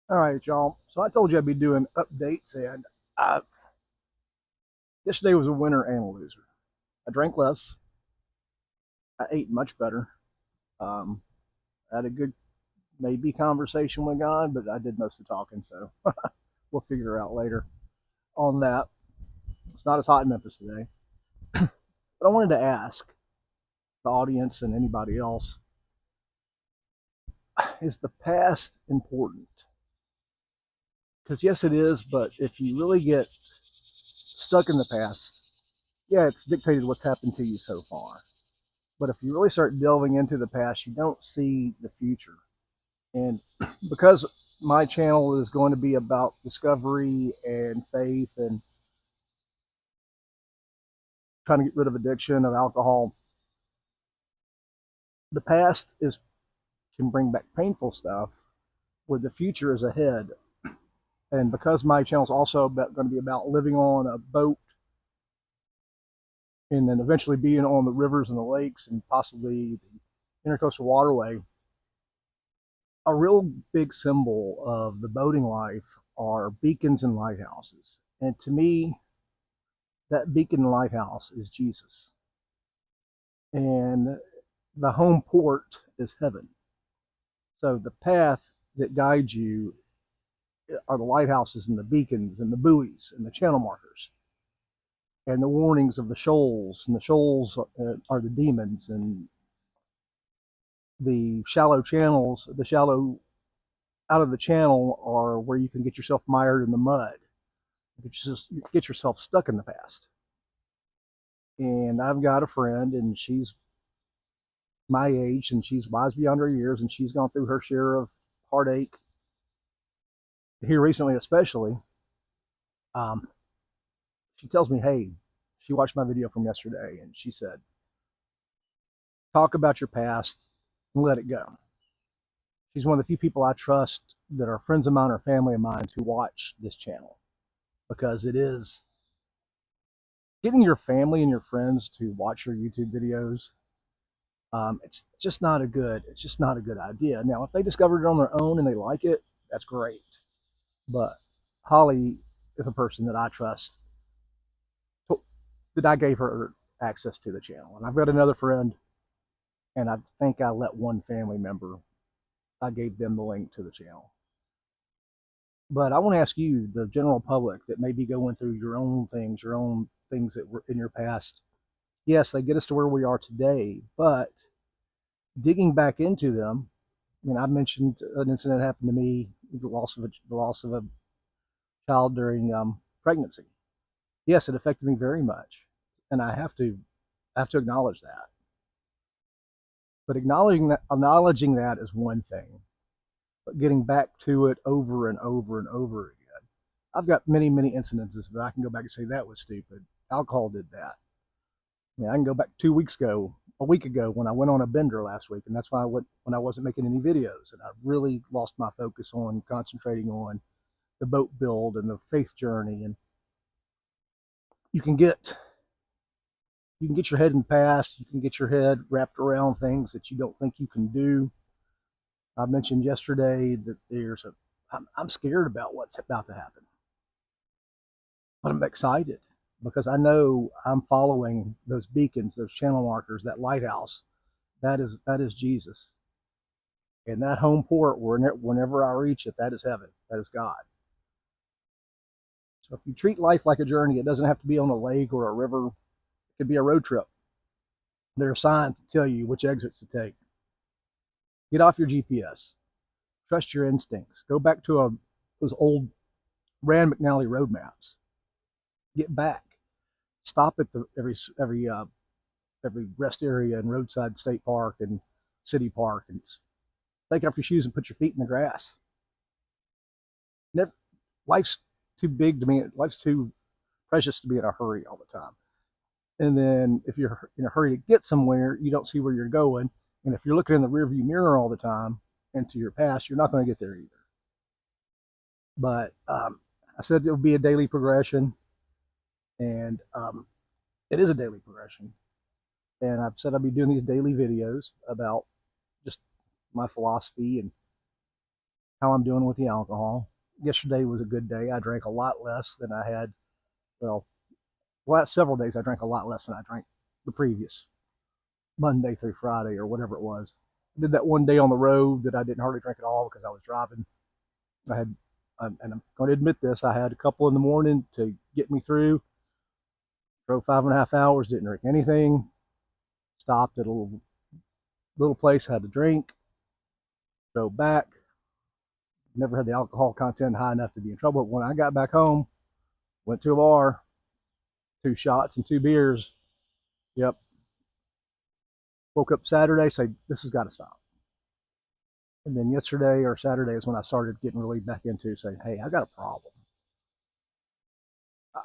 All right, y'all. So I told you I'd be doing updates, and uh, yesterday was a winner and a loser. I drank less. I ate much better. Um, I had a good maybe conversation with God, but I did most of the talking, so we'll figure it out later on that. It's not as hot in Memphis today, but I wanted to ask the audience and anybody else: is the past important? Because yes, it is, but if you really get stuck in the past, yeah, it's dictated what's happened to you so far. But if you really start delving into the past, you don't see the future. And because my channel is going to be about discovery and faith and trying to get rid of addiction of alcohol, the past is can bring back painful stuff where the future is ahead. And because my channel is also going to be about living on a boat and then eventually being on the rivers and the lakes and possibly the intercoastal waterway, a real big symbol of the boating life are beacons and lighthouses. And to me, that beacon and lighthouse is Jesus. And the home port is heaven. So the path that guides you are the lighthouses and the beacons and the buoys and the channel markers and the warnings of the shoals. And the shoals are the demons, and the shallow channels, the shallow out of the channel are where you can get yourself mired in the mud. You get yourself stuck in the past. And I've got a friend, and she's my age, and she's wise beyond her years, and she's gone through her share of heartache here recently, especially. Um, she tells me, "Hey," she watched my video from yesterday, and she said, "Talk about your past and let it go." She's one of the few people I trust that are friends of mine or family of mine who watch this channel because it is getting your family and your friends to watch your YouTube videos. It's just not a good idea. Now, if they discovered it on their own and they like it, that's great. But Holly is a person that I trust, that I gave her access to the channel. And I've got another friend, and I think I let one family member, I gave them the link to the channel. But I want to ask you, the general public that may be going through your own things that were in your past. Yes, they get us to where we are today, but digging back into them, I mean, I mentioned an incident that happened to me, the loss of a child during pregnancy. Yes, it affected me very much, and I have to acknowledge that. But acknowledging that is one thing, but getting back to it over and over and over again. I've got many incidences that I can go back and say that was stupid. Alcohol did that. I mean, I can go back 2 weeks ago, a week ago when I went on a bender last week, and that's why when I wasn't making any videos, and I really lost my focus on concentrating on the boat build and the faith journey. And you can get you can get your head in the past. You can get your head wrapped around things that you don't think you can do. I mentioned yesterday that I'm scared about what's about to happen, but I'm excited because I know I'm following those beacons, those channel markers, that lighthouse. That is Jesus, and that home port. Whenever I reach it, that is heaven. That is God. So if you treat life like a journey, it doesn't have to be on a lake or a river. It could be a road trip. There are signs that tell you which exits to take. Get off your GPS. Trust your instincts. Go back to those old Rand McNally road maps. Get back. Stop at every rest area and roadside state park and city park and just take off your shoes and put your feet in the grass. Never, life's too big to me. Life's too precious to be in a hurry all the time. And then if you're in a hurry to get somewhere, you don't see where you're going. And if you're looking in the rearview mirror all the time into your past, you're not going to get there either. But I said it would be a daily progression, and it is a daily progression. And I've said I'll be doing these daily videos about just my philosophy and how I'm doing with the alcohol. Yesterday was a good day. I drank a lot less than I had. Well, the last several days I drank a lot less than I drank the previous Monday through Friday or whatever it was. I did that one day on the road that I didn't hardly drink at all because I was driving. I had, and I'm going to admit this, I had a couple in the morning to get me through. Drove 5.5 hours, didn't drink anything. Stopped at a little place, had a drink. Drove back. Never had the alcohol content high enough to be in trouble. But when I got back home, went to a bar, 2 shots and 2 beers. Yep. Woke up Saturday, say this has got to stop. And then yesterday or Saturday is when I started getting really back into saying, hey, I got a problem.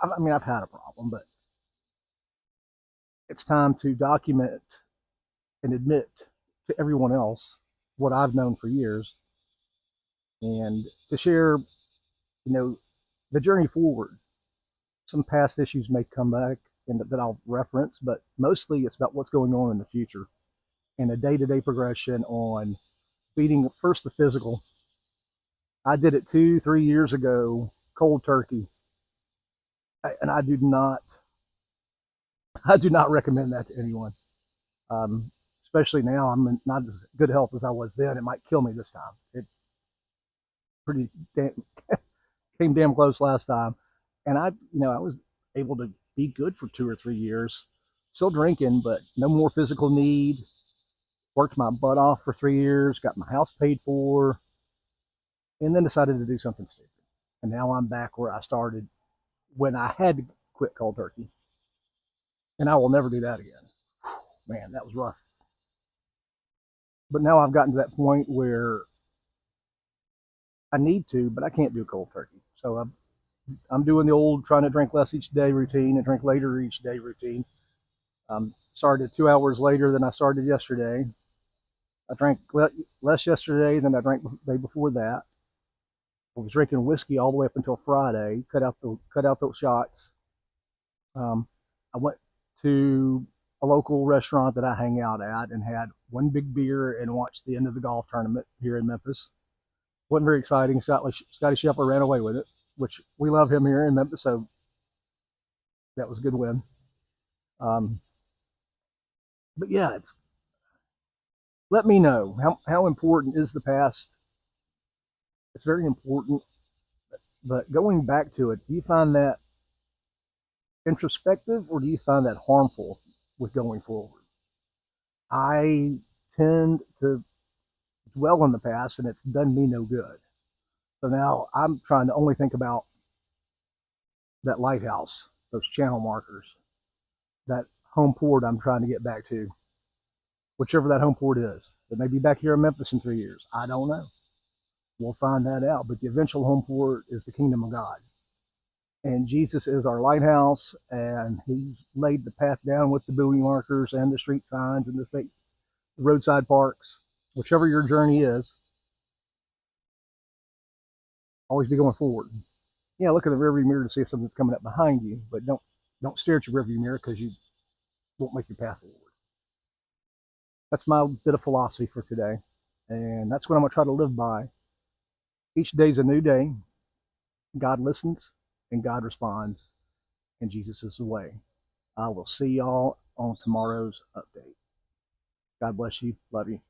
I mean, I've had a problem, but it's time to document and admit to everyone else what I've known for years and to share, the journey forward. Some past issues may come back and that I'll reference, but mostly it's about what's going on in the future and a day-to-day progression on beating first the physical. I did it 2, 3 years ago, cold turkey, and I do not recommend that to anyone. Especially now, I'm in not as good health as I was then. It might kill me this time. It pretty damn, came damn close last time, and I was able to be good for 2 or 3 years, still drinking, but no more physical need. Worked my butt off for 3 years, got my house paid for, and then decided to do something stupid. And now I'm back where I started when I had to quit cold turkey, and I will never do that again. Man, that was rough. But now I've gotten to that point where I need to, but I can't do cold turkey. So I'm doing the old trying to drink less each day routine and drink later each day routine. Started 2 hours later than I started yesterday. I drank less yesterday than I drank the day before that. I was drinking whiskey all the way up until Friday. Cut out those shots. I went to a local restaurant that I hang out at and had one big beer and watched the end of the golf tournament here in Memphis. Wasn't very exciting. Scotty Scheffler ran away with it, which we love him here in Memphis, so that was a good win. Um, but yeah, let me know how important is the past. It's very important, but going back to it, do you find that introspective or do you find that harmful with going forward? I tend to dwell in the past and it's done me no good. So now I'm trying to only think about that lighthouse, those channel markers, that home port I'm trying to get back to, whichever that home port is. It may be back here in Memphis in 3 years. I don't know. We'll find that out. But the eventual home port is the kingdom of God. And Jesus is our lighthouse, and he's laid the path down with the buoy markers and the street signs and the roadside parks. Whichever your journey is, always be going forward. Yeah, look in the rearview mirror to see if something's coming up behind you, but don't stare at your rearview mirror because you won't make your path forward. That's my bit of philosophy for today, and that's what I'm gonna try to live by. Each day's a new day. God listens and God responds, and Jesus is the way. I will see y'all on tomorrow's update. God bless you. Love you.